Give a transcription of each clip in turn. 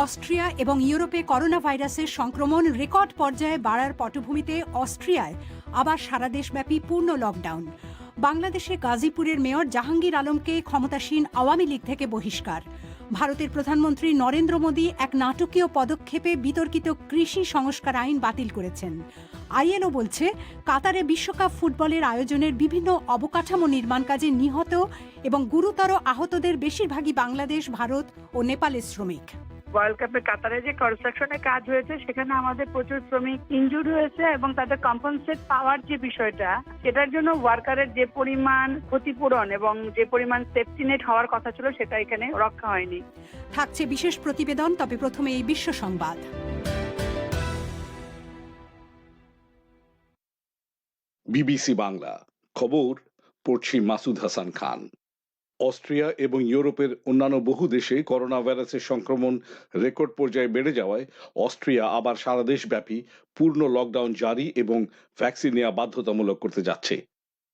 Austria এবং ইউরোপে corona ভাইরাসের সংক্রমণ রেকর্ড পর্যায়ে বাড়ার পটভূমিতে অস্ট্রিয়ায় আবার সারা দেশব্যাপী পূর্ণ লকডাউন। বাংলাদেশে গাজীপুরের মেয়র জাহাঙ্গীর আলমকে ক্ষমতাসীন আওয়ামী লীগ থেকে বহিষ্কার। ভারতের প্রধানমন্ত্রী নরেন্দ্র মোদী এক নাটকীয় পদক্ষেপে বিতর্কিত কৃষি সংস্কার আইন বাতিল করেছেন। আইএলও বলছে, কাতারে বিশ্বকাপ ফুটবলের আয়োজনের বিভিন্ন অবকাঠামো নির্মাণ কাজে নিহত এবং গুরুতর আহতদের বেশিরভাগই বাংলাদেশ, ভারত ও নেপালের শ্রমিক। ওয়ার্ল্ড কাপে কাতারে যে কনস্ট্রাকশনের কাজ হয়েছে সেখানে আমাদের প্রচুর শ্রমিক ইনজুর্ড হয়েছে এবং তাদের কম্পেনসেট পাওয়ার যে বিষয়টা, সেটার জন্য ওয়ার্কারের যে পরিমাণ ক্ষতিপূরণ এবং যে পরিমাণ সেফটি নেট হওয়ার কথা ছিল সেটা এখানে রক্ষা হয়নি। থাকছে বিশেষ প্রতিবেদন, তবে প্রথমে এই বিশ্ব সংবাদ। বিবিসি বাংলা খবর পড়ছি মাসুদ হাসান খান। অস্ট্রিয়া এবং ইউরোপের অন্যান্য বহু দেশে করোনা ভাইরাসের সংক্রমণ রেকর্ড পর্যায়ে বেড়ে যাওয়ায় অস্ট্রিয়া আবার সারা দেশব্যাপী পূর্ণ লকডাউন জারি এবং ভ্যাকসিন নেওয়া বাধ্যতামূলক করতে যাচ্ছে।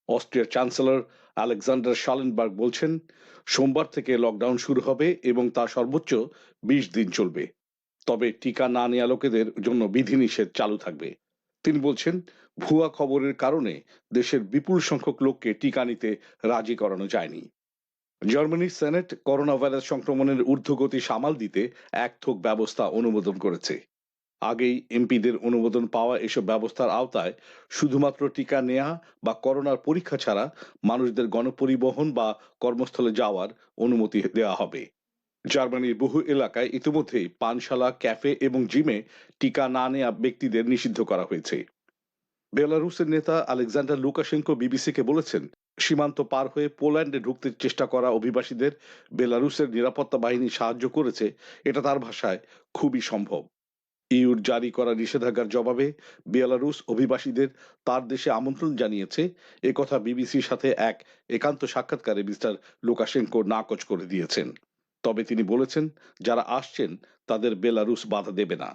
অস্ট্রিয়ার চ্যান্সেলর আলেকজান্ডার শালেনবার্গ বলছেন, সোমবার থেকে লকডাউন শুরু হবে এবং তা সর্বোচ্চ 20 দিন চলবে। তবে টিকা না নেওয়া লোকেদের জন্য বিধিনিষেধ চালু থাকবে। তিনি বলছেন, ভুয়া খবরের কারণে দেশের বিপুল সংখ্যক লোককে টিকা নিতে রাজি করানো যায়নি। জার্মানির সেনেট করোনা ভাইরাস সংক্রমণের ঊর্ধ্বগতি সামাল দিতে একথোক ব্যবস্থা অনুমোদন করেছে। আগেই এমপিদের অনুমোদন পাওয়া এসব ব্যবস্থার আওতায় শুধুমাত্র টিকা নেয়া বা করোনার পরীক্ষা ছাড়া মানুষদের গণপরিবহন বা কর্মস্থলে যাওয়ার অনুমতি দেওয়া হবে। জার্মানির বহু এলাকায় ইতিমধ্যেই পানশালা, ক্যাফে এবং জিমে টিকা না নেয়া ব্যক্তিদের নিষিদ্ধ করা হয়েছে। বেলারুসের নেতা আলেকজান্ডার লুকাশেঙ্কো বিবিসিকে বলেছেন, সীমান্ত পার হয়ে পোল্যান্ডে ঢুকতে চেষ্টা করা অভিবাসীদের বেলারুসের নিরাপত্তা বাহিনী সাহায্য করেছে, এটা তার ভাষায় খুবই সম্ভব। ইউর জারি করা নিষেধাজ্ঞার জবাবে বেলারুস অভিবাসীদের তার দেশে আমন্ত্রণ জানিয়েছে, একথা বিবিসির সাথে এক একান্ত সাক্ষাৎকারে মিস্টার লুকাশেঙ্কো নাকচ করে দিয়েছেন। তবে তিনি বলেছেন, যারা আসছেন তাদের বেলারুস বাধা দেবে না।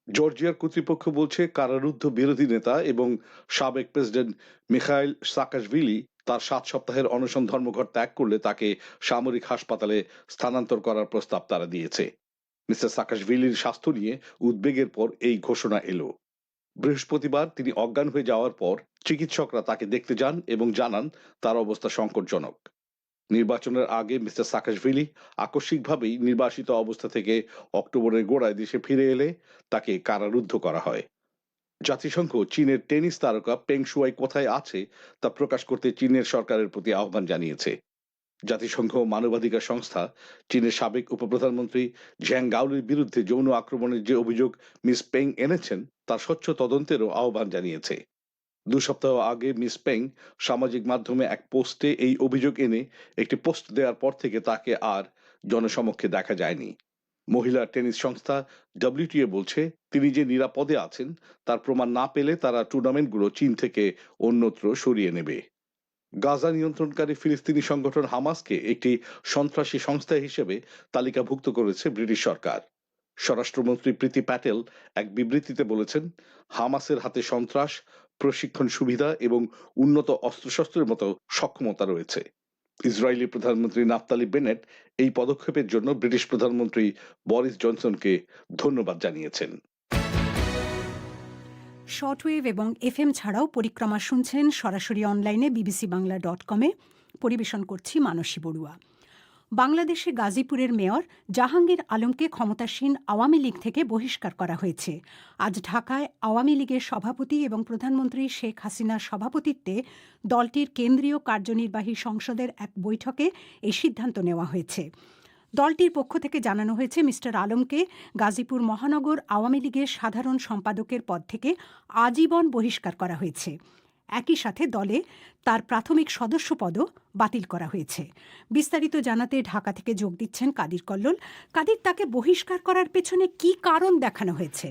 জর্জিয়ার কর্তৃপক্ষ বলছে, কারারুদ্ধ বিরোধী নেতা এবং সাবেক প্রেসিডেন্ট মিখাইল সাকাশভিলি তার 7 সপ্তাহের অনশন ধর্মঘট ত্যাগ করলে তাকে সামরিক হাসপাতালে স্থানান্তর করার প্রস্তাব তারা দিয়েছে। মিস্টার সাকাশভিলির স্বাস্থ্য নিয়ে উদ্বেগের পর এই ঘোষণা এলো। বৃহস্পতিবার তিনি অজ্ঞান হয়ে যাওয়ার পর চিকিৎসকরা তাকে দেখতে যান এবং জানান তার অবস্থা সংকটজনক। নির্বাচনের আগে মিস্টার সাকাশভিলি আকস্মিকভাবেই নির্বাসিত অবস্থা থেকে অক্টোবরের গোড়ায় দেশে ফিরে এলে তাকে কারারুদ্ধ করা হয়। জাতিসংঘ চীনের টেনিস তারকা পেং শুয়াই কোথায় আছে তা প্রকাশ করতে চীনের সরকারের প্রতি আহ্বান জানিয়েছে। জাতিসংঘ মানবাধিকার সংস্থা চীনের সাবেক উপপ্রধানমন্ত্রী ঝ্যাং গাওলির বিরুদ্ধে যৌন আক্রমণের যে অভিযোগ মিস পেং এনেছেন তার স্বচ্ছ তদন্তেরও আহ্বান জানিয়েছে। 2 সপ্তাহ আগে মিস পেং সামাজিক মাধ্যমে এক পোস্টে এই অভিযোগ এনে একটি পোস্ট দেওয়ার পর থেকে তাকে আর জনসমক্ষে দেখা যায়নি। মহিলা টেনিস সংস্থা WTA বলছে, তিনি যে নিরাপদে আছেন তার প্রমাণ না পেলে তারা টুর্নামেন্টগুলো চীন থেকে অন্যত্র সরিয়ে নেবে। গাজা নিয়ন্ত্রণকারী ফিলিস্তিনি সংগঠন হামাসকে একটি সন্ত্রাসী সংস্থা হিসেবে তালিকাভুক্ত করেছে ব্রিটিশ সরকার। স্বরাষ্ট্রমন্ত্রী প্রীতি প্যাটেল এক বিবৃতিতে বলেছেন, হামাসের হাতে সন্ত্রাস, প্রশিক্ষণ সুবিধা এবং উন্নত অস্ত্রশস্ত্রের মতো সক্ষমতা রয়েছে। ইসরায়েলি প্রধানমন্ত্রী নাফতালি বেনেট এই পদক্ষেপের জন্য ব্রিটিশ প্রধানমন্ত্রী বরিস জনসনকে ধন্যবাদ জানিয়েছেন। শর্টওয়েভ এবং FM ছাড়াও পরিক্রমা শুনছেন সরাসরি অনলাইনে bbcbangla.com-এ। পরিবেশন করছি মানসী বড়ুয়া। বাংলাদেশে গাজীপুরের মেয়র জাহাঙ্গীর আলমকে ক্ষমতাসীন আওয়ামী লীগ থেকে বহিষ্কার করা হয়েছে। আজ ঢাকায় আওয়ামী লীগের সভাপতি এবং প্রধানমন্ত্রী শেখ হাসিনার সভাপতিত্বে দলটির কেন্দ্রীয় কার্যনির্বাহী সংসদের এক বৈঠকে এই সিদ্ধান্ত নেওয়া হয়েছে। দলটির পক্ষ থেকে জানানো হয়েছে, মিস্টার আলমকে গাজীপুর মহানগর আওয়ামী লীগের সাধারণ সম্পাদকের পদ থেকে আজীবন বহিষ্কার করা হয়েছে। একই সাথে দলে তার প্রাথমিক সদস্য পদও বাতিল করা হয়েছে। বিস্তারিত জানাতে ঢাকা থেকে যোগ দিচ্ছেন কাদির কল্লোল। কাদির, তাকে বহিষ্কার করার পেছনে কি কারণ দেখানো হয়েছে?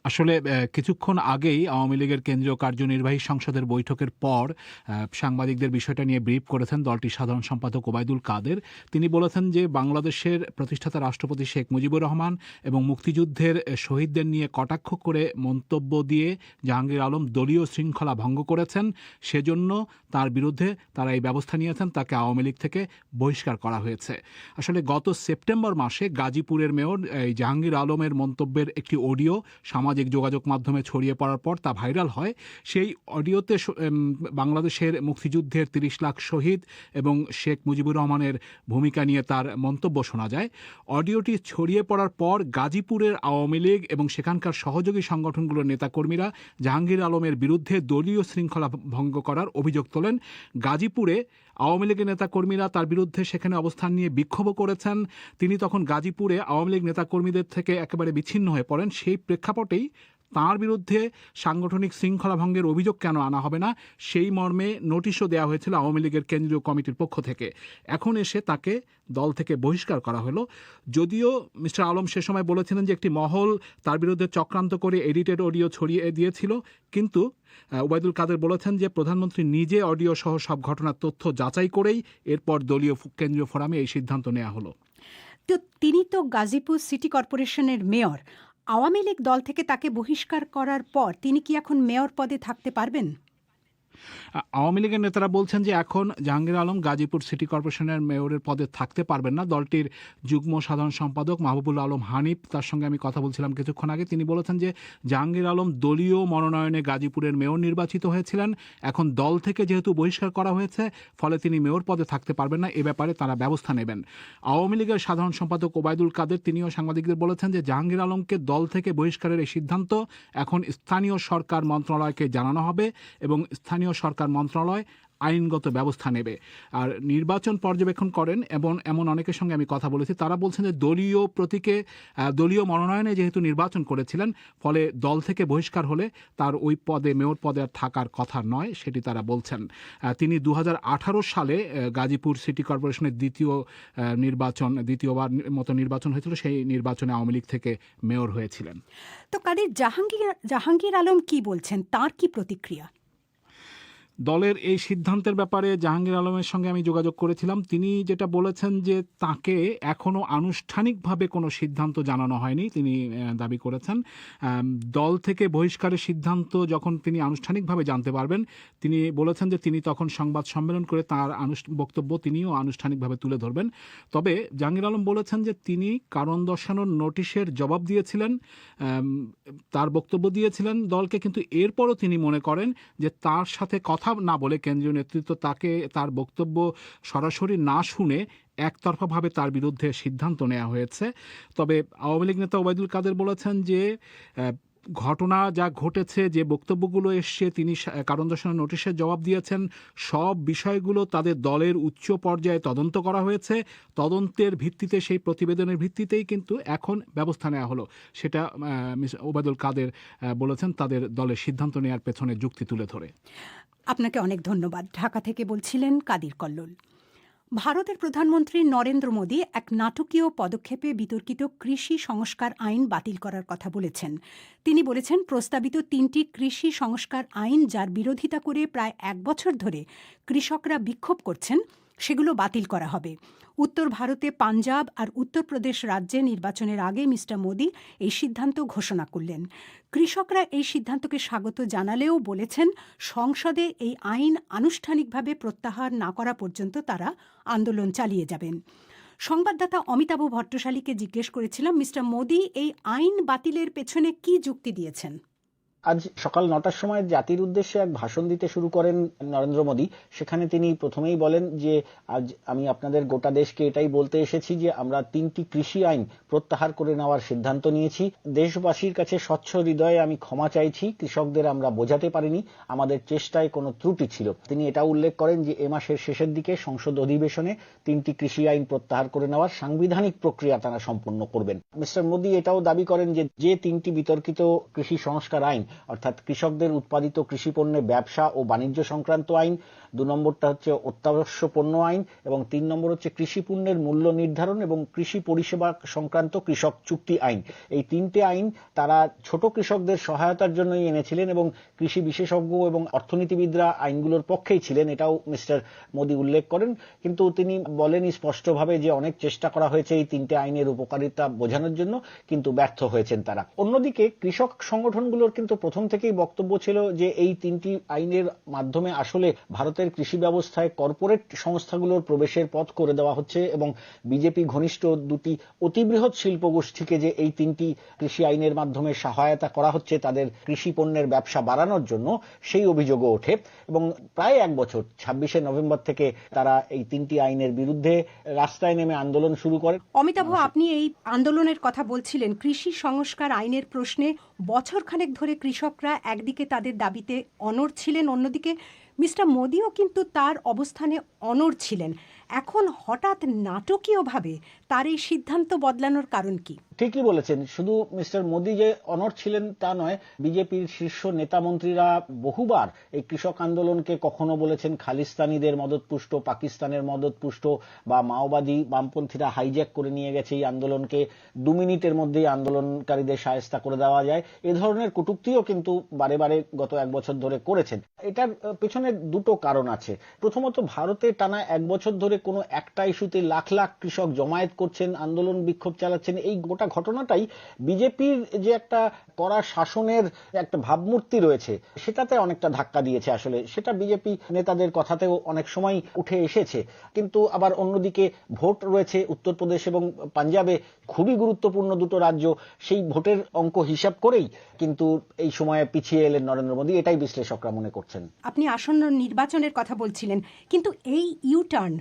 আসলে কিছুক্ষণ আগেই আওয়ামী লীগের কেন্দ্রীয় কার্যনির্বাহী সংসদের বৈঠকের পর সাংবাদিকদের বিষয়টা নিয়ে ব্রিফ করেছেন দলটির সাধারণ সম্পাদক ওবায়দুল কাদের। তিনি বলেছেন যে বাংলাদেশের প্রতিষ্ঠাতা রাষ্ট্রপতি শেখ মুজিবুর রহমান এবং মুক্তিযুদ্ধের শহীদদের নিয়ে কটাক্ষ করে মন্তব্য দিয়ে জাহাঙ্গীর আলম দলীয় শৃঙ্খলা ভঙ্গ করেছেন, সেজন্য তার বিরুদ্ধে তারা এই ব্যবস্থা নিয়েছেন, তাকে আওয়ামী লীগ থেকে বহিষ্কার করা হয়েছে। আসলে গত সেপ্টেম্বর মাসে গাজীপুরের মেয়র এই জাহাঙ্গীর আলমের মন্তব্যের একটি অডিও সামাজিক যোগাযোগ মাধ্যমে ছড়িয়ে পড়ার পর তা ভাইরাল হয়। সেই অডিওতে বাংলাদেশের মুক্তিযুদ্ধের ৩০ লাখ শহীদ এবং শেখ মুজিবুর রহমানের ভূমিকা নিয়ে তার মন্তব্য শোনা যায়। অডিওটি ছড়িয়ে পড়ার পর গাজীপুরের আওয়ামী লীগ এবং সেখানকার সহযোগী সংগঠনগুলোর নেতাকর্মীরা জাহাঙ্গীর আলমের বিরুদ্ধে দলীয় শৃঙ্খলা ভঙ্গ করার অভিযোগ তোলেন। গাজীপুরে আওয়ামী লীগের নেতাকর্মীরা তার বিরুদ্ধে সেখানে অবস্থান নিয়ে বিক্ষোভও করেছেন। তিনি তখন গাজীপুরে আওয়ামী লীগ নেতাকর্মীদের থেকে একেবারে বিচ্ছিন্ন হয়ে পড়েন। সেই প্রেক্ষাপটেই তাঁর বিরুদ্ধে সাংগঠনিক শৃঙ্খলা ভঙ্গের অভিযোগ কেন আনা হবে না, সেই মর্মে নোটিশও দেওয়া হয়েছিল আওয়ামী লীগের কেন্দ্রীয় কমিটির পক্ষ থেকে। এখন এসে তাকে দল থেকে বহিষ্কার করা হলো। যদিও মিস্টার আলম সে সময় বলেছিলেন যে একটি মহল তার বিরুদ্ধে চক্রান্ত করে এডিটেড অডিও ছড়িয়ে দিয়েছিল, কিন্তু ওবায়দুল কাদের বলেছেন যে প্রধানমন্ত্রী নিজে অডিও সহ সব ঘটনার তথ্য যাচাই করেই এরপর দলীয় কেন্দ্রীয় ফোরামে এই সিদ্ধান্ত নেওয়া হলো। তো তিনি তো গাজীপুর সিটি কর্পোরেশনের মেয়র। আওয়ামী লীগ দল থেকে তাকে বহিষ্কার করার পর তিনি কি এখন মেয়র পদে থাকতে পারবেন? আওয়ামী লীগের নেতারা বলছেন যে এখন জাহাঙ্গীর আলম গাজীপুর সিটি কর্পোরেশনের মেয়রের পদে থাকতে পারবেন না। দলটির যুগ্ম সাধারণ সম্পাদক মাহবুবুল আলম হানিফ, তার সঙ্গে আমি কথা বলছিলাম কিছুক্ষণ আগে, তিনি বলেছেন যে জাহাঙ্গীর আলম দলীয় মনোনয়নে গাজীপুরের মেয়র নির্বাচিত হয়েছিলেন। এখন দল থেকে যেহেতু বহিষ্কার করা হয়েছে, ফলে তিনি মেয়র পদে থাকতে পারবেন না, এ ব্যাপারে তারা ব্যবস্থা নেবেন। আওয়ামী লীগের সাধারণ সম্পাদক ওবায়দুল কাদের তিনিও সাংবাদিকদের বলেছেন যে জাহাঙ্গীর আলমকে দল থেকে বহিষ্কারের এই সিদ্ধান্ত এখন স্থানীয় সরকার মন্ত্রণালয়কে জানানো হবে এবং স্থানীয় সরকার মন্ত্রণালয় আইনগত ব্যবস্থা নেবে। আর নির্বাচন পর্যবেক্ষণ করেন এমন অনেকের সঙ্গে আমি কথা বলেছি, তারা বলছেন যে দলীয় প্রতীকে দলীয় মনোনয়নে যেহেতু নির্বাচন করেছিলেন, ফলে দল থেকে বহিষ্কার হলে তার ওই পদে মেয়র পদে আর থাকার কথা নয়, সেটি তারা বলছেন। তিনি ২০১৮ সালে গাজীপুর সিটি কর্পোরেশনের দ্বিতীয়বার মতো নির্বাচন হয়েছিল, সেই নির্বাচনে আওয়ামী লীগ থেকে মেয়র হয়েছিলেন। তো কাদের জাহাঙ্গীর আলম কি বলছেন, তার কি প্রতিক্রিয়া? দলের এই সিদ্ধান্তের ব্যাপারে জাহাঙ্গীর আলমের সঙ্গে আমি যোগাযোগ করেছিলাম। তিনি যেটা বলেছেন যে তাকে এখনও আনুষ্ঠানিকভাবে কোনো সিদ্ধান্ত জানানো হয়নি, তিনি দাবি করেছেন। দল থেকে বহিষ্কারের সিদ্ধান্ত যখন তিনি আনুষ্ঠানিকভাবে জানতে পারবেন, তিনি বলেছেন যে তিনি তখন সংবাদ সম্মেলন করে তার বক্তব্য তিনিও আনুষ্ঠানিকভাবে তুলে ধরবেন। তবে জাহাঙ্গীর আলম বলেছেন যে তিনি কারণ দর্শানোর নোটিশের জবাব দিয়েছিলেন, তার বক্তব্য দিয়েছিলেন দলকে, কিন্তু এরপরও তিনি মনে করেন যে তার সাথে কথা না বলে কেন্দ্রীয় নেতৃত্ব তার বক্তব্য সরাসরি না শুনে একতরফাভাবে তার বিরুদ্ধে সিদ্ধান্ত নেওয়া হয়েছে। তবে আওয়ামী লীগ নেতা ওবায়দুল কাদের বলেছেন যে ঘটনা যা ঘটেছে, যে বক্তব্যগুলো এসছে, তিনি কারণ দর্শানোর নোটিশের জবাব দিয়েছেন, সব বিষয়গুলো তাদের দলের উচ্চ পর্যায়ে তদন্ত করা হয়েছে। তদন্তের ভিত্তিতে, সেই প্রতিবেদনের ভিত্তিতেই কিন্তু এখন ব্যবস্থা নেওয়া হলো, সেটা ওবায়দুল কাদের বলেছেন তাদের দলের সিদ্ধান্ত নেওয়ার পেছনে যুক্তি তুলে ধরে। আপনাকে অনেক ধন্যবাদ। ঢাকা থেকে বলছিলেন কাদির কল্লোল। ভারতের প্রধানমন্ত্রী নরেন্দ্র মোদী এক নাটকীয় পদক্ষেপে বিতর্কিত কৃষি সংস্কার আইন বাতিল করার কথা বলেছেন। তিনি বলেছেন, প্রস্তাবিত ৩টি কৃষি সংস্কার আইন, যার বিরোধিতা করে প্রায় ১ বছর ধরে কৃষকরা বিক্ষোভ করছেন, সেগুলো বাতিল করা হবে। উত্তর ভারতে পাঞ্জাব আর উত্তরপ্রদেশ রাজ্যে নির্বাচনের আগে মিস্টার মোদী এই সিদ্ধান্ত ঘোষণা করলেন। কৃষকরা এই সিদ্ধান্তকে স্বাগত জানালেও বলেছেন, সংসদে এই আইন আনুষ্ঠানিকভাবে প্রত্যাহার না করা পর্যন্ত তারা আন্দোলন চালিয়ে যাবেন। সংবাদদাতা অমিতাভ ভট্টশালীকে জিজ্ঞেস করেছিলাম, মিস্টার মোদী এই আইন বাতিলের পেছনে কি যুক্তি দিয়েছেন? আজ সকাল ৯টার সময় জাতির উদ্দেশ্যে এক ভাষণ দিতে শুরু করেন নরেন্দ্র মোদী। সেখানে তিনি প্রথমেই বলেন যে আজ আমি আপনাদের গোটা দেশকে এটাই বলতে এসেছি যে আমরা ৩টি কৃষি আইন প্রত্যাহার করে নেওয়ার সিদ্ধান্ত নিয়েছি। দেশবাসীর কাছে স্বচ্ছ হৃদয়ে আমি ক্ষমা চাইছি, কৃষকদের আমরা বোঝাতে পারিনি, আমাদের চেষ্টায় কোনো ত্রুটি ছিল। তিনি এটা উল্লেখ করেন যে এ মাসের শেষের দিকে সংসদ অধিবেশনে ৩টি কৃষি আইন প্রত্যাহার করে নেওয়ার সাংবিধানিক প্রক্রিয়া তারা সম্পন্ন করবেন। মিস্টার মোদী এটাও দাবি করেন যে ৩টি বিতর্কিত কৃষি সংস্কার আইন অর্থাৎ কৃষকদের উৎপাদিত কৃষি পণ্যের ব্যবসা ও বাণিজ্য সংক্রান্ত আইন, 2 নম্বরটা হচ্ছে অত্যাবশ্য পণ্য আইন এবং 3 নম্বর হচ্ছে কৃষি পণ্যের মূল্য নির্ধারণ এবং কৃষি পরিষেবা সংক্রান্ত কৃষক চুক্তি আইন। এই 3টে আইন তারা ছোট কৃষকদের সহায়তার জন্যই এনেছিলেন এবং কৃষি বিশেষজ্ঞ এবং অর্থনীতিবিদরা আইনগুলোর পক্ষেই ছিলেন, এটাও মিস্টার মোদী উল্লেখ করেন। কিন্তু তিনি বলেন স্পষ্টভাবে যে অনেক চেষ্টা করা হয়েছে এই 3টে আইনের উপকারিতা বোঝানোর জন্য, কিন্তু ব্যর্থ হয়েছেন তারা। অন্যদিকে কৃষক সংগঠনগুলোর কিন্তু প্রথম থেকেই বক্তব্য ছিল যে এই 3টি আইনের মাধ্যমে আসলে ভারতের কৃষি ব্যবস্থায় কর্পোরেট সংস্থাগুলোর প্রবেশের পথ করে দেওয়া হচ্ছে এবং বিজেপি ঘনিষ্ঠ 2টি অতিবৃহৎ শিল্প গোষ্ঠীকে যে এই 3টি কৃষি আইনের মাধ্যমে সহায়তা করা হচ্ছে তাদের কৃষি পণ্যের ব্যবসা বাড়ানোর জন্য, সেই অভিযোগও ওঠে এবং প্রায় 1 বছর 26শে নভেম্বর থেকে তারা এই 3টি আইনের বিরুদ্ধে রাস্তায় নেমে আন্দোলন শুরু করে। অমিতাভ, আপনি এই আন্দোলনের কথা বলছিলেন। কৃষি সংস্কার আইনের প্রশ্নে বছরখানেক ধরে কৃষকরা একদিকে তাদের দাবিতে অনড় ছিলেন, অন্যদিকে মিস্টার মোদিও কিন্তু তার অবস্থানে অনড় ছিলেন। এখন হঠাৎ নাটকীয়ভাবে তার এই সিদ্ধান্ত বদলানোর কারণ কি? ঠিকই বলেছেন, শুধু মিস্টার মোদী যে অনড় ছিলেন তা নয়, বিজেপির শীর্ষ নেতা মন্ত্রীরা বহুবার এই কৃষক আন্দোলনকে কখনো বলেছেন খালিস্তানিদের মদতপুষ্ট, পাকিস্তানের মদতপুষ্ট বা মাওবাদী বামপন্থীরা হাইজ্যাক করে নিয়ে গেছে এই আন্দোলনকে, 2 মিনিটের মধ্যেই আন্দোলনকারীদের শায়েস্তা করে দেওয়া যায়, এ ধরনের কটূক্তিও কিন্তু বারে বারে গত 1 বছর ধরে করেছেন। এটার পেছনে 2টো কারণ আছে। প্রথমত, ভারতে টানা 1 বছর ধরে কোনো একটা ইস্যুতে লাখ লাখ কৃষক জমায়েত করছেন, আন্দোলন বিক্ষোভ চালাচ্ছেন, এই গোটা ঘটনাটাই বিজেপির যে একটা কড়া শাসনের একটা ভাবমূর্তি রয়েছে সেটাতে অনেকটা ধাক্কা দিয়েছে। আসলে সেটা বিজেপি নেতাদের কথাতেও অনেক সময় উঠে এসেছে। কিন্তু আবার অন্যদিকে ভোট রয়েছে উত্তরপ্রদেশ এবং পাঞ্জাবে, খুবই গুরুত্বপূর্ণ 2টো রাজ্য, সেই ভোটের অঙ্ক হিসাব করেই কিন্তু এই সময়ে পিছিয়ে এলেন নরেন্দ্র মোদী, এটাই বিশ্লেষকরা মনে করছেন। আপনি আসন্ন নির্বাচনের কথা বলছিলেন, কিন্তু এই ইউটার্ন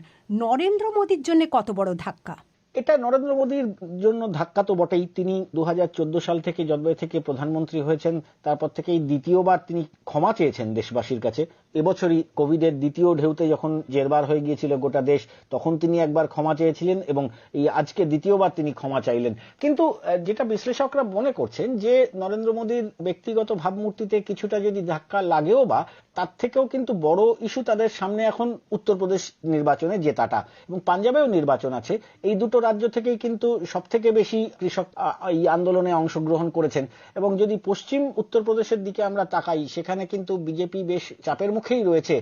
নরেন্দ্র মোদীর জন্য কত বড় ধাক্কা? এটা নরেন্দ্র মোদীর জন্য ধাক্কা তো বটেই। তিনি 2014 সাল থেকে জন্মে থেকে প্রধানমন্ত্রী হয়েছেন, তারপর থেকেই দ্বিতীয়বার তিনি ক্ষমা চেয়েছেন দেশবাসীর কাছে। এবছরই কোভিডের দ্বিতীয় ঢেউতে যখন জেরবার হয়ে গিয়েছিল গোটা দেশ, তখন তিনি একবার ক্ষমা চেয়েছিলেন এবং এই আজকে দ্বিতীয়বার তিনি ক্ষমা চাইলেন। কিন্তু যেটা বিশ্লেষকরা মনে করছেন যে নরেন্দ্র মোদীর ব্যক্তিগত ভাবমূর্তিতে কিছুটা যদি ধাক্কা লাগেও বা, তার থেকেও কিন্তু বড় ইস্যু তাদের সামনে এখন উত্তরপ্রদেশ নির্বাচনে জেতাটা এবং পাঞ্জাবেও নির্বাচন আছে। এই 2টো রাজ্য থেকেই কিন্তু সব থেকে বেশি কৃষক এই আন্দোলনে অংশগ্রহণ করেছেন এবং যদি পশ্চিম উত্তরপ্রদেশের দিকে আমরা তাকাই, সেখানে কিন্তু বিজেপি বেশ চাপের মুখেই রয়েছে।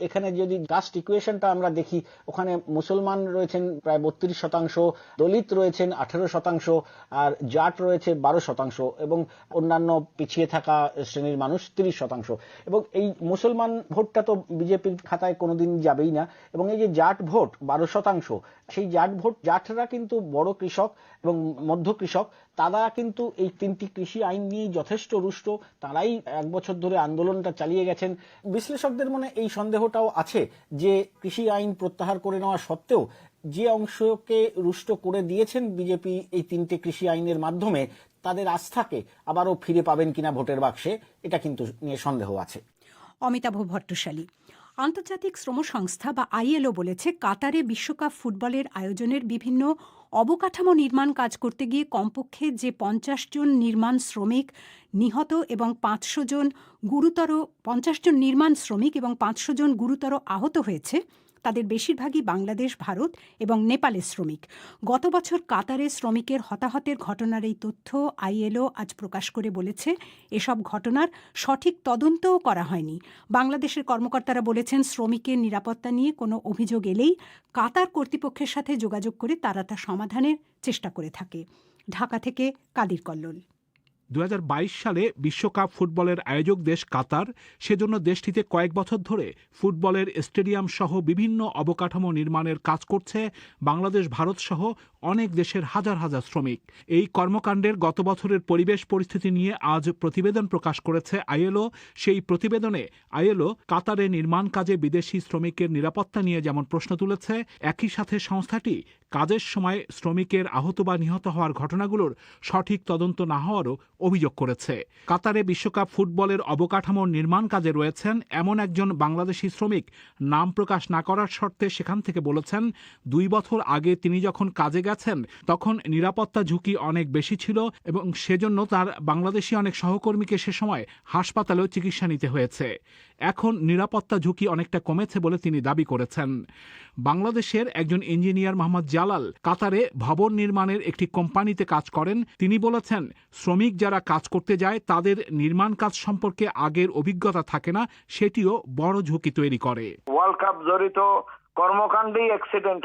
এখানে যদি কাস্ট ইকুয়েশনটা আমরা দেখি, ওখানে মুসলমান রয়েছেন প্রায় 32%, দলিত রয়েছেন 18% আর জাট রয়েছে 12% এবং অন্যান্য পিছিয়ে থাকা শ্রেণীর মানুষ 30%। এবং এই মুসলমান ভোটটা তো বিজেপির খাতায় কোনোদিন যাবেই না এবং এই যে জাট ভোট 12%, সেই জাট ভোট, জাটরা কিন্তু বড় কৃষক এবং মধ্য কৃষক, তারা কিন্তু এই 3টি কৃষি আইন নিয়ে যথেষ্ট রুষ্ট, তারাই 1 বছর ধরে আন্দোলনটা চালিয়ে গেছেন। বিশ্লেষকদের মনে এই সন্দেহটাও আছে যে কৃষি আইন প্রত্যাহার করে নেওয়া সত্ত্বেও যে অংশকে রুষ্ট করে দিয়েছেন বিজেপি এই 3টে কৃষি আইনের মাধ্যমে, তাদের আস্থাকে আবারও ফিরে পাবেন কিনা ভোটের বাক্সে, এটা কিন্তু নিয়ে সন্দেহ আছে। অমিতাভ ভট্টশালী। আন্তর্জাতিক শ্রম সংস্থা বা আইএলও বলেছে, কাতারে বিশ্বকাপ ফুটবলের আয়োজনের বিভিন্ন অবকাঠামো নির্মাণ কাজ করতে গিয়ে কমপক্ষে যে 50 জন নির্মাণ শ্রমিক নিহত এবং 500 জন নির্মাণ শ্রমিক এবং 500 জন গুরুতর আহত হয়েছে, তাদের বেশিরভাগই বাংলাদেশ, ভারত এবং নেপালের শ্রমিক। গত বছর কাতারে শ্রমিকের হতাহতের ঘটনার এই তথ্য আইএলও আজ প্রকাশ করে বলেছে, এসব ঘটনার সঠিক তদন্তও করা হয়নি। বাংলাদেশের কর্মকর্তারা বলেছেন, শ্রমিকের নিরাপত্তা নিয়ে কোনো অভিযোগ এলেই কাতার কর্তৃপক্ষের সাথে যোগাযোগ করে তারা তা সমাধানের চেষ্টা করে থাকে। ঢাকা থেকে কাদির কল্লোল। 2022 সালে বিশ্বকাপ ফুটবলের আয়োজক দেশ কাতার, সেজন্য দেশটিতে কয়েক বছর ধরে ফুটবলের স্টেডিয়াম সহ বিভিন্ন অবকাঠামো নির্মাণের কাজ করছে বাংলাদেশ, ভারত সহ অনেক দেশের হাজার হাজার শ্রমিক। এই কর্মকাণ্ডের গত বছরের পরিবেশ পরিস্থিতি নিয়ে আজ প্রতিবেদন প্রকাশ করেছে আইএলও। সেই প্রতিবেদনে আইএলও কাতারে নির্মাণ কাজে বিদেশি শ্রমিকের নিরাপত্তা নিয়ে যেমন প্রশ্ন তুলেছে, একই সাথে সংস্থাটি কাজের সময় শ্রমিকের আহত বা নিহত হওয়ার ঘটনাগুলোর সঠিক তদন্ত না হওয়ারও অভিযোগ করেছে। কাতারে বিশ্বকাপ ফুটবলের অবকাঠামোর নির্মাণ কাজে রয়েছেন এমন একজন বাংলাদেশি শ্রমিক নাম প্রকাশ না করার শর্তে সেখান থেকে বলেছেন 2 বছর আগে তিনি যখন কাজে গেছেন তখন নিরাপত্তা ঝুঁকি অনেক বেশি ছিল এবং সেজন্য তার বাংলাদেশি অনেক সহকর্মীকে সে সময় হাসপাতালেও চিকিৎসা নিতে হয়েছে। এখন নিরাপত্তা ঝুঁকি অনেকটা কমেছে বলে তিনি দাবি করেছেন। বাংলাদেশের একজন ইঞ্জিনিয়ার মোহাম্মদ জালাল কাতারে ভবন নির্মাণের একটি কোম্পানিতে কাজ করেন। তিনি বলেছেন শ্রমিক যারা কাজ করতে যায় তাদের নির্মাণ কাজ সম্পর্কে আগের অভিজ্ঞতা থাকে না, সেটিও বড় ঝুঁকি তৈরি করে। ওয়ার্ল্ড কাপ জড়িত কর্মকাণ্ডেই অ্যাক্সিডেন্ট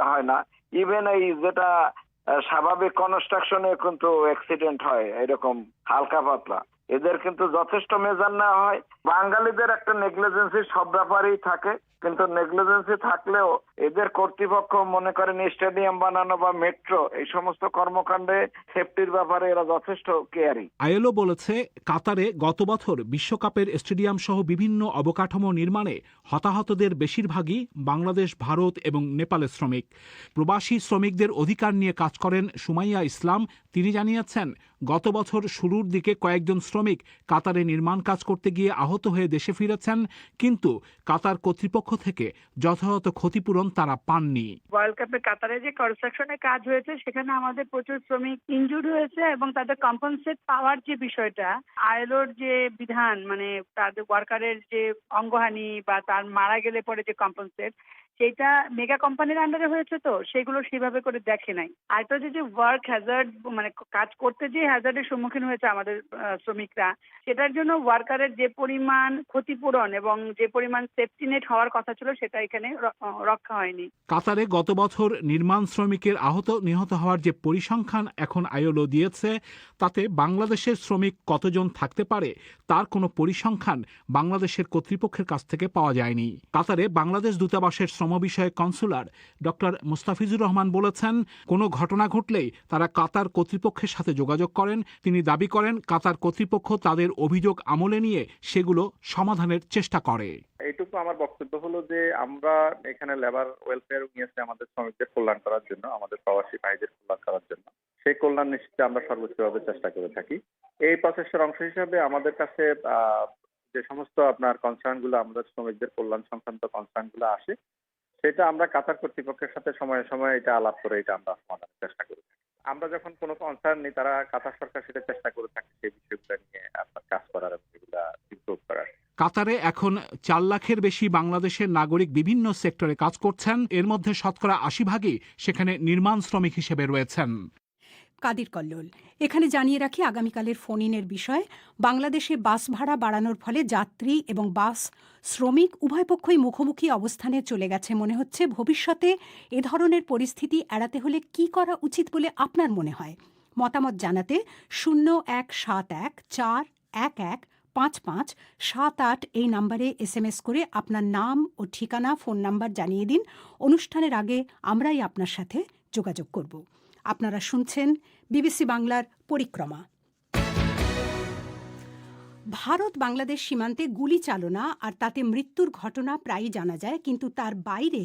হয় না, ইভেন এই যেটা স্বাভাবিক কনস্ট্রাকশনে কিন্তু অ্যাক্সিডেন্ট হয় এরকম হালকা পাতলা, এদের কিন্তু যথেষ্ট মেজার নেওয়া হয়। বাঙালিদের একটা নেগলিজেন্সি সব ব্যাপারেই থাকে, কিন্তু নেগলিজেন্সি থাকলেও এদের কর্তৃপক্ষ মনে করেন স্টেডিয়াম বানানো বা মেট্রো এই সমস্ত কর্মকাণ্ডে সেফটির ব্যাপারে এরা যথেষ্ট কেয়ারিং। আইএলও বলেছে কাতারে গত বছর বিশ্বকাপের স্টেডিয়াম সহ বিভিন্ন অবকাঠামো নির্মাণে হতাহতদের বেশিরভাগই বাংলাদেশ, ভারত এবং নেপালের শ্রমিক। প্রবাসী শ্রমিকদের অধিকার নিয়ে কাজ করেন সুমাইয়া ইসলাম। তিনি জানিয়েছেন গত বছর শুরুর দিকে কয়েকজন শ্রমিক কাতারে নির্মাণ কাজ করতে গিয়ে আহত হয়ে দেশে ফিরেছেন, কিন্তু কাতার কর্তৃপক্ষ থেকে যথাযথ ক্ষতিপূরণ তারা পাননি। ওয়ার্ল্ড কাপে কাতারে যে কনস্ট্রাকশনে কাজ হয়েছে সেখানে আমাদের প্রচুর শ্রমিক ইনজুর্ড হয়েছে এবং তাদের কম্পেনসেট পাওয়ার যে বিষয়টা, আইএলওর যে বিধান, মানে তাদের ওয়ার্কারের যে অঙ্গহানি বা তার মারা গেলে পরে যে কম্পেনসেট, সেটা মেগা কোম্পানির আন্ডারে হয়েছে, তো সেগুলো সেভাবে করে দেখে নাই। আর তো যে ওয়ার্ক হ্যাজার্ড, মানে কাজ করতে যে হ্যাজার্ডের সম্মুখীন হয়েছে আমাদের শ্রমিকরা, সেটার জন্য ওয়ার্কারের যে পরিমাণ ক্ষতিপূরণ এবং যে পরিমাণ সেফটি নেট হওয়ার কথা ছিল সেটা এখানে রক্ষা হয়নি। কাতারে গত বছর নির্মাণ শ্রমিকের আহত নিহত হওয়ার যে পরিসংখ্যান এখন আইএলও দিয়েছে তাতে বাংলাদেশের শ্রমিক কতজন থাকতে পারে তার কোনো পরিসংখ্যান বাংলাদেশের কর্তৃপক্ষের কাছ থেকে পাওয়া যায়নি। কাতারে বাংলাদেশ দূতাবাসের শ্রম বিষয়ক কনসুলার ডক্টর মুস্তাফিজুর রহমান বলেছেন কোনো ঘটনা ঘটলেই তারা কাতার কর্তৃপক্ষের সাথে যোগাযোগ করেন। তিনি দাবি করেন কাতার কর্তৃপক্ষ তাদের অভিযোগ আমলে নিয়ে সেগুলো সমাধানের চেষ্টা করে। এইটুকু আমার বক্তব্য হলো যে আমরা এখানে লেবার ওয়েলফেয়ার নিয়েছি আমাদের শ্রমিকদের কল্যাণ করার জন্য, আমাদের প্রবাসী ভাইদের কল্যাণ করার জন্য। সেই কল্যাণ নিশ্চিতে আমরা সর্বোচ্চভাবে চেষ্টা করে থাকি। এই প্রসেসের অংশ হিসাবে আমাদের কাছে যে সমস্ত আপনার কনসার্ন গুলো, আমাদের শ্রমিকদের কল্যাণ সংক্রান্ত কনসার্ন গুলো আসে, সেটা আমরা কাতার কর্তৃপক্ষের সাথে সময়ে সময়ে এটা আলাপ করে এটা আমরা সমাধানের চেষ্টা করে থাকি। আমরা যখন কোনো কনসার্ন নেই, তারা কাতার সরকার সেটা চেষ্টা করে থাকে সেই বিষয়গুলো নিয়ে আপনার কাজ করার এবং এগুলা ইমপ্রুভ করার। কাতারে এখন 4 লাখের বেশি বাংলাদেশের নাগরিক বিভিন্ন সেক্টরে কাজ করছেন। এর মধ্যে শতকরা 80 ভাগই সেখানে নির্মাণ শ্রমিক হিসেবে রয়েছেন। কাদির কল্লোল। এখানে জানিয়ে রাখি আগামীকালের ফোন ইনের বিষয়। বাংলাদেশে বাস ভাড়া বাড়ানোর ফলে যাত্রী এবং বাস শ্রমিক উভয় পক্ষই মুখোমুখি অবস্থানে চলে গেছে মনে হচ্ছে। ভবিষ্যতে এ ধরনের পরিস্থিতি এড়াতে হলে কি করা উচিত বলে আপনার মনে হয়? মতামত জানাতে 017141155578 এই নম্বরে SMS করে আপনার নাম ও ঠিকানা, ফোন নাম্বার জানিয়ে দিন। অনুষ্ঠানের আগে আমরাই আপনার সাথে যোগাযোগ করব। আপনারা শুনছেন বিবিসি বাংলার পরিক্রমা। ভারত বাংলাদেশ সীমান্তে গুলি চালনা আর তাতে মৃত্যুর ঘটনা প্রায়ই জানা যায়, কিন্তু তার বাইরে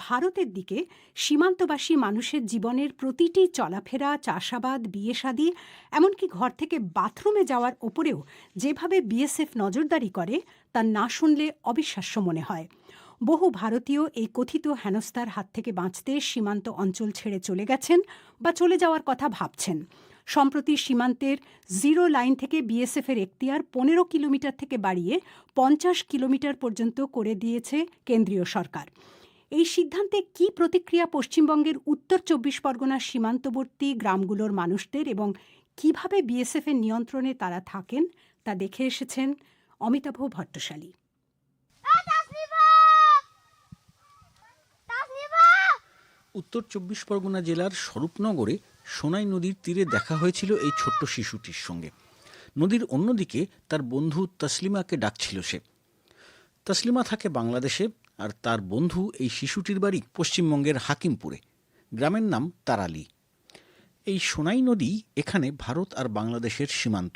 ভারতের দিকে সীমান্তবাসী মানুষের জীবনের প্রতিটি চলাফেরা, চাষাবাদ, বিয়ে শাদী, এমনকি ঘর থেকে বাথরুমে যাওয়ার ওপরেও যেভাবে বিএসএফ নজরদারি করে তা না শুনলে অবিশ্বাস্য মনে হয়। বহু ভারতীয় এই কথিত হেনস্থার হাত থেকে বাঁচতে সীমান্ত অঞ্চল ছেড়ে চলে গেছেন বা চলে যাওয়ার কথা ভাবছেন। সম্প্রতি সীমান্তের জিরো লাইন থেকে বিএসএফের এখতিয়ার 15 কিলোমিটার থেকে বাড়িয়ে 50 কিলোমিটার পর্যন্ত করে দিয়েছে কেন্দ্রীয় সরকার। এই সিদ্ধান্তে কী প্রতিক্রিয়া পশ্চিমবঙ্গের উত্তর 24 পরগনার সীমান্তবর্তী গ্রামগুলোর মানুষদের এবং কিভাবে বিএসএফের নিয়ন্ত্রণে তারা থাকেন তা দেখে এসেছেন অমিতাভ ভট্টশালী। উত্তর 24 পরগনা জেলার স্বরূপনগরে সোনাই নদীর তীরে দেখা হয়েছিল এই ছোট্ট শিশুটির সঙ্গে। নদীর অন্যদিকে তার বন্ধু তসলিমাকে ডাকছিল সে। তসলিমা থাকে বাংলাদেশে, আর তার বন্ধু এই শিশুটির বাড়ি পশ্চিমবঙ্গের হাকিমপুরে। গ্রামের নাম তারালি। এই সোনাই নদী এখানে ভারত আর বাংলাদেশের সীমান্ত।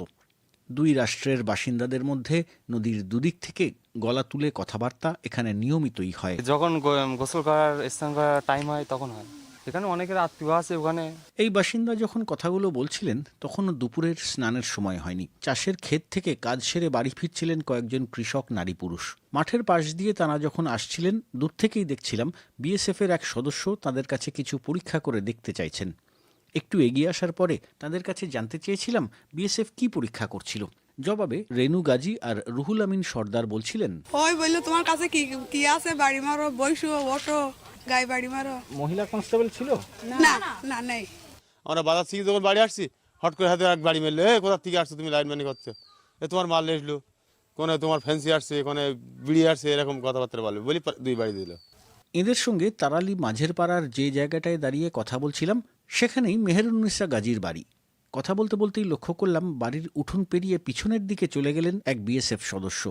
দুই রাষ্ট্রের বাসিন্দাদের মধ্যে নদীর দুদিক থেকে গলা তুলে কথাবার্তা এখানে নিয়মিতই হয়। যখন গোসল করার, স্নান করার টাইম হয় তখন হয়। এখানে অনেকের আত্মীয় আছে ওখানে। এই বাসিন্দা যখন কথাগুলো বলছিলেন তখনও দুপুরের স্নানের সময় হয়নি। চাষের ক্ষেত থেকে কাজ সেরে বাড়ি ফিরছিলেন কয়েকজন কৃষক নারী পুরুষ। মাঠের পাশ দিয়ে তারা যখন আসছিলেন দূর থেকেই দেখছিলাম বিএসএফের এক সদস্য তাদের কাছে কিছু পরীক্ষা করে দেখতে চাইছেন। একটু এগিয়ে আসার পরে তাদের কাছে জানতে চেয়েছিলাম বিএসএফ কি পরীক্ষা করছিল। জবাবে রেনু গাজী আর রুহুল আমিন সর্দার বলছিলেন, ওই বললো তোমার কাছে কি কি আছে, বাড়ি মারো, বইসো, ওঠো, গায়ে বাড়ি মারো। মহিলা কনস্টেবল ছিল না না নেই। আমরা বাজার থেকে যখন বাড়ি আসছি হট করে হাতে এক বাড়ি মেরলো, কোথা থেকে আসছো তুমি, লাইন মানি করছো, তোমার মাল এসলো, কোনে তোমার ফ্যান্সি আসছে, কোনে বিড়ি আসছে, এরকম কথাবার্তা বলবে বলি 2 বাড়ি দিল। এদের সঙ্গে তারালি মাঝের পাড়ার যে জায়গাটায় দাঁড়িয়ে কথা বলছিলাম সেখানেই মেহেরুন্নিসা গাজীর বাড়ি। কথা বলতে বলতেই লক্ষ্য করলাম বাড়ির উঠোন পেরিয়ে পিছনের দিকে চলে গেলেন এক বিএসএফ সদস্য।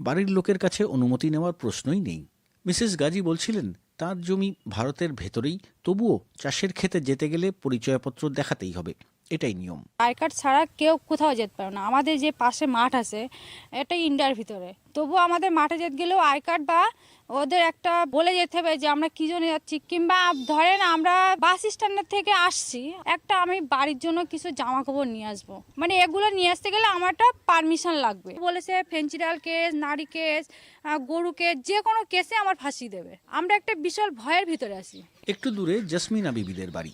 বাড়ির লোকের কাছে অনুমতি নেওয়ার প্রশ্নই নেই। মিসেস গাজী বলছিলেন তার জমি ভারতের ভেতরেই, তবুও চাষের ক্ষেতে যেতে গেলে পরিচয়পত্র দেখাতেই হবে, এটাই নিয়ম। আই কার্ড ছাড়া কেউ কোথাও যেতে পারে না। আমাদের যে পাশে মাঠ আছে এটা ইন্ডিয়ার ভিতরে, তবুও আমাদের মাঠে যেতে গেলেও আই কার্ড বা ওদের একটা বলে যেতে হবে যে আমরা কি জন্য যাচ্ছি। কিংবা ধরেন আমরা বাস স্ট্যান্ডের থেকে আসছি, একটা আমি বাড়ির জন্য কিছু জামা কাপড় নিয়ে আসবো, মানে এগুলো নিয়ে আসতে গেলে আমার একটা পারমিশন লাগবে। বলেছে ফেন্সিডাল কেস, নারী কেস, গরু কেস, যে কোনো কেসে আমার ফাঁসি দেবে। আমরা একটা বিশাল ভয়ের ভিতরে আছি। একটু দূরে জসমিনা বিবিদের বাড়ি।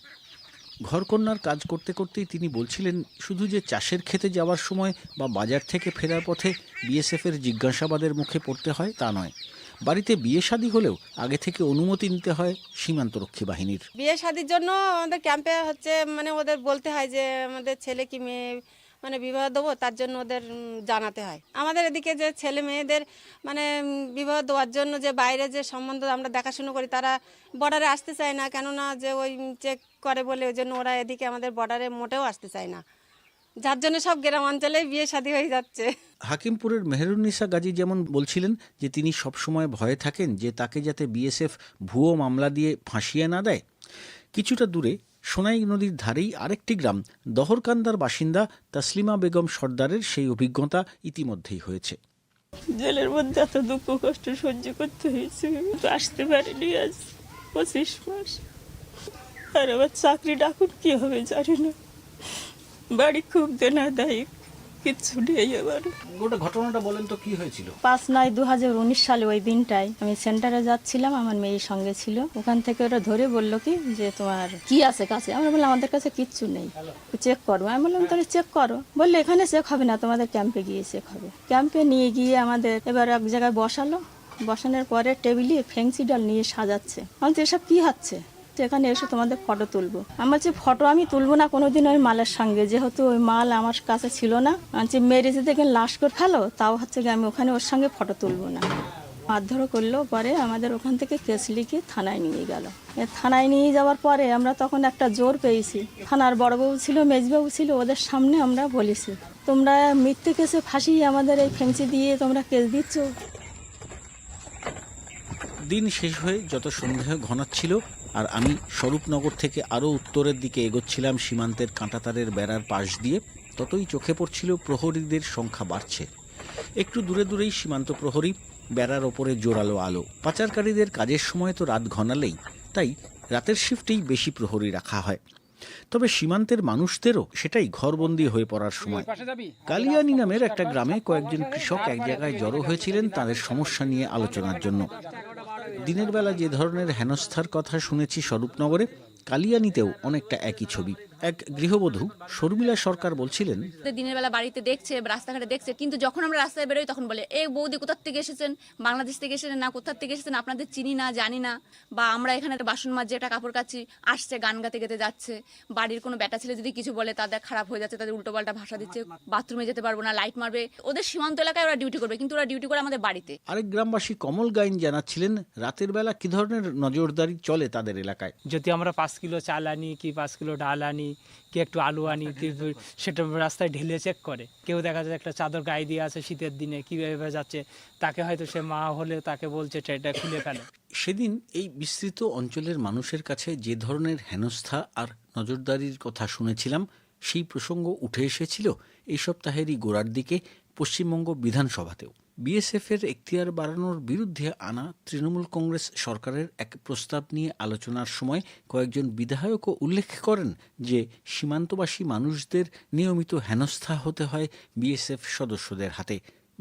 ঘরকন্যার কাজ করতে করতেই তিনি বলছিলেন শুধু যে চাষের ক্ষেতে যাওয়ার সময় বা বাজার থেকে ফেরার পথে বিএসএফের জিজ্ঞাসাবাদের মুখে পড়তে হয় তা নয়, বাড়িতে বিয়ে শাদী হলেও আগে থেকে অনুমতি নিতে হয় সীমান্তরক্ষী বাহিনীর। বিয়ে শাদির জন্য আমাদের ক্যাম্পে হচ্ছে মানে ওদের বলতে হয় যে আমাদের ছেলে কি মেয়ে মানে বিবাহ দেবো, তার জন্য ওদের জানাতে হয়। আমাদের এদিকে যে ছেলে মেয়েদের মানে বিবাহ দেওয়ার জন্য যে বাইরে যে সম্বন্ধ আমরা দেখাশুনো করি, তারা বর্ডারে আসতে চায় না, কেননা যে ওই চেক করে বলে, ওই জন্য ওরা এদিকে আমাদের বর্ডারে মোটেও আসতে চায় না, যার জন্য সব গ্রাম অঞ্চলেই বিয়ে শাদী হয়ে যাচ্ছে। হাকিমপুরের মেহেরুন্নিসা গাজী যেমন বলছিলেন যে তিনি সবসময় ভয়ে থাকেন যে তাকে যাতে বিএসএফ ভুয়ো মামলা দিয়ে ফাঁসিয়ে না দেয়। কিছুটা দূরে সোনাই নদীর ধারেই আরেকটি গ্রাম দহরকান্দার বাসিন্দা তসলিমা বেগম সর্দারের সেই অভিজ্ঞতা ইতিমধ্যেই হয়েছে। জেলের মধ্যে এত দুঃখ কষ্ট সহ্য করতে হয়েছে, আসতে পারিনি আজ 25 মাস। আর আমার চাকরি ডাকুন কি হবে জানি না, বাড়ি খুব দেনাদায়ক, কিচ্ছু নেই আমার। গোটা ঘটনাটা বলেন তো কি হয়েছিল? 5/9/2019 সালে ওই দিনটায় আমি সেন্টারে যাচ্ছিলাম, আমার মেয়ের সঙ্গে ছিল। ওখান থেকে ওরা ধরে বললো কি যে তোমার কি আছে কাছে। আমরা বললাম আমাদের কাছে কিচ্ছু নেই, চেক করবো। আমি বললাম তাহলে চেক করো। বললে এখানে চেক হবে না, তোমাদের ক্যাম্পে গিয়ে চেক হবে। ক্যাম্পে নিয়ে গিয়ে আমাদের এবার এক জায়গায় বসালো। বসানোর পরে টেবিলে ফেন্সিডাল নিয়ে সাজাচ্ছে। আমি তো এসব কি হচ্ছে, এখানে এসে তোমাদের ফটো তুলবো। আমার যে ফটো আমি তুলবো না কোনোদিন ওই মালের সঙ্গে, যেহেতু ওই মাল আমার কাছে ছিল না। যে মেরেছে দেখে লাশ করে ফেলো, তাও হচ্ছে আমি ওখানে ওর সঙ্গে ফটো তুলবো না। মারধরও করলো। পরে আমাদের ওখান থেকে কেস লিখে থানায় নিয়ে গেল। থানায় নিয়ে যাওয়ার পরে আমরা তখন একটা জোর পেয়েছি। থানার বড়বাবু ছিল, মেজবাবু ছিল, ওদের সামনে আমরা বলেছি তোমরা মিথ্যে কেসে ফাঁসিয়ে আমাদের এই ফেন্সি দিয়ে তোমরা কেস দিচ্ছ। দিন শেষ হয়ে যত সন্দেহ ঘনাচ্ছিল আর আমি স্বরূপনগর থেকে আরও উত্তরের দিকে এগোচ্ছিলাম সীমান্তের কাঁটাতারের বেড়ার পাশ দিয়ে, ততই চোখে পড়ছিল প্রহরীদের সংখ্যা বাড়ছে। একটু দূরে দূরেই সীমান্ত প্রহরী, বেড়ার ওপরে জোরালো আলো। পাচারকারীদের কাজের সময় তো রাত ঘনালেই, তাই রাতের শিফটেই বেশি প্রহরী রাখা হয়। তবে সীমান্তের মানুষদেরও সেটাই ঘরবন্দি হয়ে পড়ার সময়। কালিয়ানি নামের একটা গ্রামে কয়েকজন কৃষক এক জায়গায় জড়ো হয়েছিলেন তাদের সমস্যা নিয়ে আলোচনার জন্য। দিনের বেলা যে ধরনের হেনস্থার কথা শুনেছি স্বরূপনগরে, কালিয়ানিতেও অনেকটা একই ছবি। এক গৃহবধূ শর্মিলা সরকার বলছিলেন, দিনের বেলা বাড়িতে দেখছে, রাস্তাঘাটে দেখছে, কিন্তু যখন আমরা রাস্তায় বেরোই তখন বলে এই বৌদি কোথার থেকে এসেছেন, বাংলাদেশ থেকে এসেছেন না কোথার থেকে এসেছেন, আপনাদের চিনি না জানি না। বা আমরা এখানে একটা বাসন মাজছে, একটা কাপড় কাচ্ছি, আসছে গান গাতে গেতে যাচ্ছে। বাড়ির কোনো বেটা ছেলে যদি কিছু বলে তাদের খারাপ হয়ে যাচ্ছে, তাদের উল্টোপাল্টা ভাষা দিচ্ছে, বাথরুমে যেতে পারবো না, লাইট মারবে। ওদের সীমান্ত এলাকায় ওরা ডিউটি করবে, কিন্তু ওরা ডিউটি করে আমাদের বাড়িতে। আরেক গ্রামবাসী কমল গাইন জানাচ্ছিলেন রাতের বেলা কি ধরনের নজরদারি চলে তাদের এলাকায়। যদি আমরা 5 কিলো চাল আনি কি 5 কিলো ডাল আনি কি একটু আলু আনি, সেটা রাস্তায় ঢেলে চেক করে। কেউ দেখা যায় একটা চাদর গায়ে দিয়ে আছে শীতের দিনে, কীভাবে যাচ্ছে, তাকে হয়তো সে মা হলে তাকে বলছে এটা খুলে ফেলে। সেদিন এই বিস্তৃত অঞ্চলের মানুষের কাছে যে ধরনের হেনস্থা আর নজরদারির কথা শুনেছিলাম, সেই প্রসঙ্গ উঠে এসেছিল এই সপ্তাহেরই গোড়ার দিকে পশ্চিমবঙ্গ বিধানসভাতেও। বিএসএফের এখতিয়ার বাড়ানোর বিরুদ্ধে আনা তৃণমূল কংগ্রেস সরকারের এক প্রস্তাব নিয়ে আলোচনার সময় কয়েকজন বিধায়কও উল্লেখ করেন যে সীমান্তবাসী মানুষদের নিয়মিত হেনস্থা হতে হয় বিএসএফ সদস্যদের হাতে,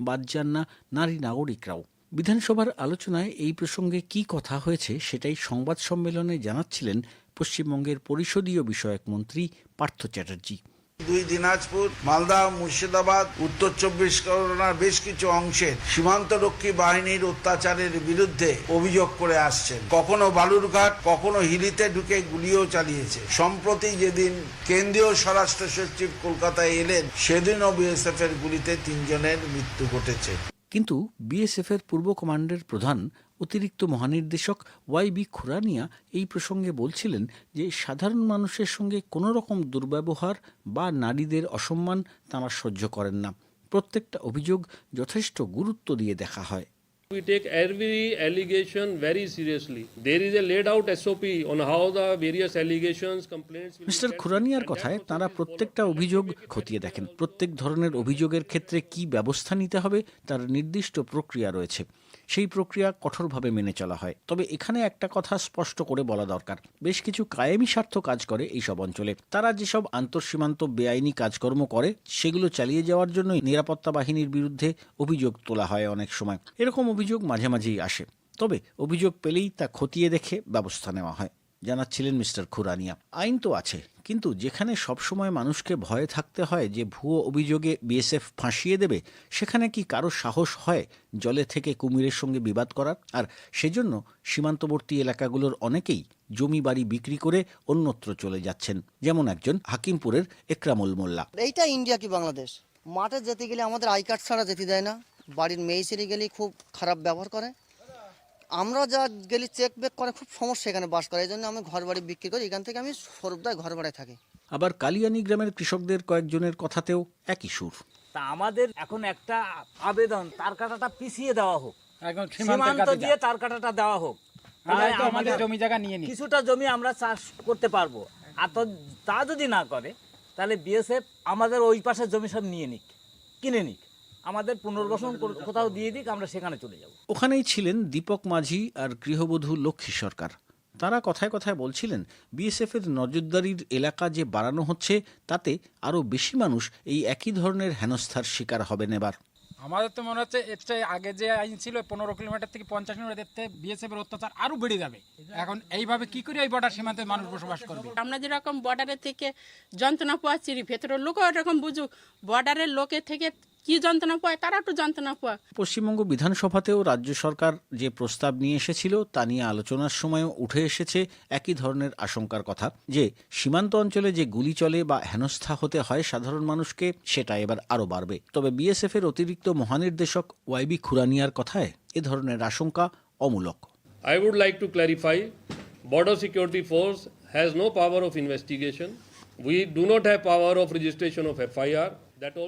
বাদ যান না নারী নাগরিকরাও। বিধানসভার আলোচনায় এই প্রসঙ্গে কী কথা হয়েছে সেটাই সংবাদ সম্মেলনে জানাচ্ছিলেন পশ্চিমবঙ্গের পরিষদীয় বিষয়ক মন্ত্রী পার্থ চ্যাটার্জি। দুই দিনাজপুর, মালদা, মুর্শিদাবাদ, উত্তর 24 পরগনার বেশ কিছু অংশে সীমান্তরক্ষী বাহিনীর অত্যাচারের বিরুদ্ধে অভিযোগ করে আসছেন। কখনো বালুরঘাট, কখনো হিলিতে ঢুকে গুলিও চালিয়েছে। সম্প্রতি যেদিন কেন্দ্রীয় স্বরাষ্ট্র সচিব কলকাতায় এলেন, সেদিনও বিএসএফ এর গুলিতে 3 জনের মৃত্যু ঘটেছে। কিন্তু বিএসএফ এর পূর্ব কমান্ডের প্রধান অতিরিক্ত মহানির্দেশক ওয়াইবি খুরানিয়া এই প্রসঙ্গে বলছিলেন যে সাধারণ মানুষের সঙ্গে কোনো রকম দুর্ব্যবহার বা নারীদের অসম্মান তাঁরা সহ্য করেন না। প্রত্যেকটা অভিযোগ যথেষ্ট গুরুত্ব দিয়ে দেখা হয়। We take every allegation very seriously. There is a laid out SOP on how the various allegations, complaints will be mister খুরানিয়ার কথায় তাঁরা প্রত্যেকটা অভিযোগ খতিয়ে দেখেন। প্রত্যেক ধরনের অভিযোগের ক্ষেত্রে কি ব্যবস্থা নিতে হবে তার নির্দিষ্ট প্রক্রিয়া রয়েছে। সেই প্রক্রিয়া কঠোরভাবে মেনে চলা হয়। তবে এখানে একটা কথা স্পষ্ট করে বলা দরকার, বেশ কিছু কায়েমি স্বার্থ কাজ করে এইসব অঞ্চলে। তারা যেসব আন্তঃসীমান্ত বেআইনি কাজকর্ম করে সেগুলো চালিয়ে যাওয়ার জন্য নিরাপত্তা বাহিনীর বিরুদ্ধে অভিযোগ তোলা হয় অনেক সময়। এরকম অভিযোগ মাঝে মাঝেই আসে, তবে অভিযোগ পেলেই তা খতিয়ে দেখে ব্যবস্থা নেওয়া হয়, জানাচ্ছিলেন মিস্টার খুরানিয়া। আইন তো আছে, কিন্তু যেখানে সবসময় মানুষকে ভয়ে থাকতে হয় যে ভুয়ো অভিযোগে বিএসএফ ফাঁসিয়ে দেবে, সেখানে কি কারো সাহস হয় জলে থেকে কুমিরের সঙ্গে বিবাদ করার? আর সেজন্য সীমান্তবর্তী এলাকাগুলোর অনেকেই জমি বাড়ি বিক্রি করে অন্যত্র চলে যাচ্ছেন, যেমন একজন হাকিমপুরের একরামুল মোল্লা। এইটা ইন্ডিয়া কি বাংলাদেশ? মাঠে যেতে গেলে আমাদের আই কার্ড ছাড়া যেতে দেয় না, বাড়ির মেয়ে ছেড়ে গেলে খুব খারাপ ব্যবহার করে, আমরা যা গেলি চেক বেক করে, খুব সমস্যা এখানে বাস করে। এই জন্য আমি ঘর বাড়ি বিক্রি করি, এখান থেকে আমি স্বরূপদায় ঘর ভাড়ায় থাকি। আবার কালিয়ানী গ্রামের কৃষকদের কয়েকজনের কথাতেও একই সুর। তা আমাদের এখন একটা আবেদন, তার কাটাটা পিছিয়ে দেওয়া হোক, সীমান্ত দিয়ে তার কাটাটা দেওয়া হোক, আমাদের জমি জায়গা নিয়ে কিছুটা জমি আমরা চাষ করতে পারবো। আর তা যদি না করে তাহলে বিএসএফ আমাদের ওই পাশের জমি সব নিয়ে নিক, কিনে নিক, আমাদের পুনর্বাসন কোথাও দিয়ে দিক, আমরা সেখানে চলে যাব। ওখানেই ছিলেন দীপক মাঝি আর গৃহবধূ লক্ষ্মী সরকার। তারা কথায় কথায় বলছিলেন বিএসএফ এর নজরদারির এলাকা যে বাড়ানো হচ্ছে তাতে আরও বেশি মানুষ এই একই ধরনের হেনস্থার শিকার হবেন এবার। আমাদের তো মনে হচ্ছে এর চেয়ে আগে যে আইন ছিল 15 কিলোমিটার থেকে 50 কিলোমিটার দেখতে বিএসএফ এর অত্যাচার আরো বেড়ে যাবে। এখন এইভাবে কি করে এই বর্ডার সীমান্তে মানুষ বসবাস করবে? আমরা যেরকম বর্ডারের থেকে যন্ত্রণা পাচ্ছি, ভেতরের লোকও এরকম বুঝুক, বর্ডারের লোকের থেকে কি যন্ত্রণা পায় তারা একটু যন্ত্রণা পায়। পশ্চিমবঙ্গ বিধানসভাতেও রাজ্য সরকার যে প্রস্তাব নিয়ে এসেছিল তা নিয়ে আলোচনার সময়ও উঠে এসেছে একই ধরনের আশঙ্কার কথা, যে সীমান্ত অঞ্চলে যে গুলি চলে বা হেনস্থা হতে হয় সাধারণ মানুষকে, সেটা এবার আরও বাড়বে। তবে বিএসএফ এর অতিরিক্ত মহানির্দেশক ওয়াইবি খুরানিয়ার কথায় এ ধরনের আশঙ্কা অমূলক। I would like to clarify, Border Security Force has no power of investigation. We do not have power of registration of FIR.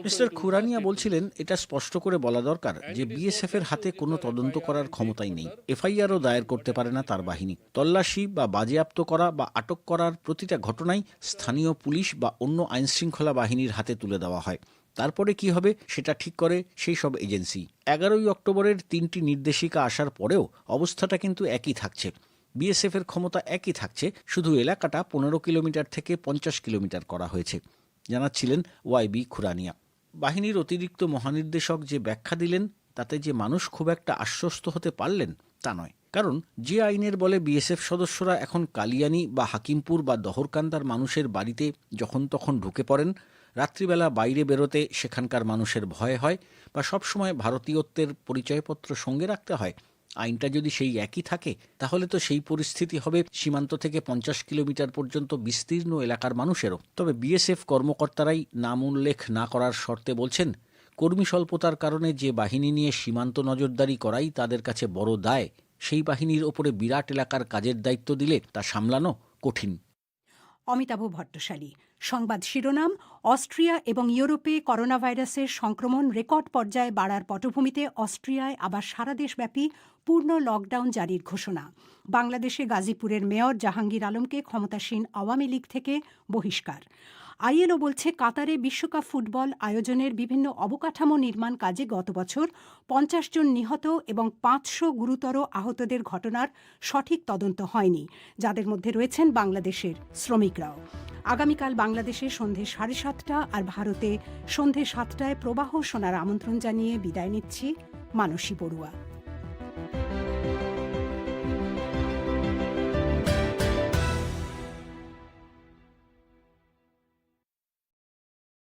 Mister Khurania বলছিলেন, এটা স্পষ্ট করে বলা দরকার যে বিএসএফ এর হাতে কোনো তদন্ত করার ক্ষমতাই নেই, এফআইআরও দায়ের করতে পারে না তার বাহিনী। তল্লাশি বা বাজেয়াপ্ত করা বা আটক করার প্রতিটা ঘটনাই স্থানীয় পুলিশ বা অন্য আইনশৃঙ্খলা বাহিনীর হাতে তুলে দেওয়া হয়। তারপরে কি হবে সেটা ঠিক করে সেই সব এজেন্সি। 11ই অক্টোবরের 3টি নির্দেশিকা আসার পরেও অবস্থাটা কিন্তু একই থাকছে। বিএসএফ এর ক্ষমতা একই থাকছে, শুধু এলাকাটা 15 কিলোমিটার থেকে 50 কিলোমিটার করা হয়েছে, জানাচ্ছিলেন ওয়াইবি খুরানিয়া। বাহিনীর অতিরিক্ত মহানির্দেশক যে ব্যাখ্যা দিলেন তাতে যে মানুষ খুব একটা আশ্বস্ত হতে পারলেন তা নয়। কারণ যে আইনের বলে বিএসএফ সদস্যরা এখন কালিয়ানী বা হাকিমপুর বা দহরকান্দার মানুষের বাড়িতে যখন তখন ঢুকে পড়েন, রাত্রিবেলা বাইরে বেরোতে সেখানকার মানুষের ভয় হয় বা সবসময় ভারতীয়ত্বের পরিচয়পত্র সঙ্গে রাখতে হয়, আইনটা যদি সেই একই থাকে তাহলে তো সেই পরিস্থিতি হবে সীমান্ত থেকে 50 কিলোমিটার পর্যন্ত বিস্তীর্ণ এলাকার মানুষেরও। তবে বিএসএফ কর্মকর্তারাই নাম উল্লেখ না করার শর্তে বলছেন, কর্মী স্বল্পতার কারণে যে বাহিনী নিয়ে সীমান্ত নজরদারি করাই তাদের কাছে বড় দায়, সেই বাহিনীর ওপরে বিরাট এলাকার কাজের দায়িত্ব দিলে তা সামলানো কঠিন। অমিতাভ ভট্টশালী। সংবাদ শিরোনাম: অস্ট্রিয়া এবং ইউরোপে করোনা ভাইরাসের সংক্রমণ রেকর্ড পর্যায়ে বাড়ার পটভূমিতে অস্ট্রিয়ায় আবার সারা দেশব্যাপী পূর্ণ লকডাউন জারির ঘোষণা। বাংলাদেশে গাজীপুরের মেয়র জাহাঙ্গীর আলমকে ক্ষমতাসীন আওয়ামী লীগ থেকে বহিষ্কার। আইএলও বলছে কাতারে বিশ্বকাপ ফুটবল আয়োজনের বিভিন্ন অবকাঠামো নির্মাণ কাজে গত বছর 50 জন নিহত এবং 500 গুরুতর আহতদের ঘটনার সঠিক তদন্ত হয়নি, যাদের মধ্যে রয়েছেন বাংলাদেশের শ্রমিকরাও। আগামীকাল বাংলাদেশে সন্ধে 7:30 আর ভারতে সন্ধে 7টায় প্রবাহ শোনার আমন্ত্রণ জানিয়ে বিদায় নিচ্ছি মানসী বড়ুয়া।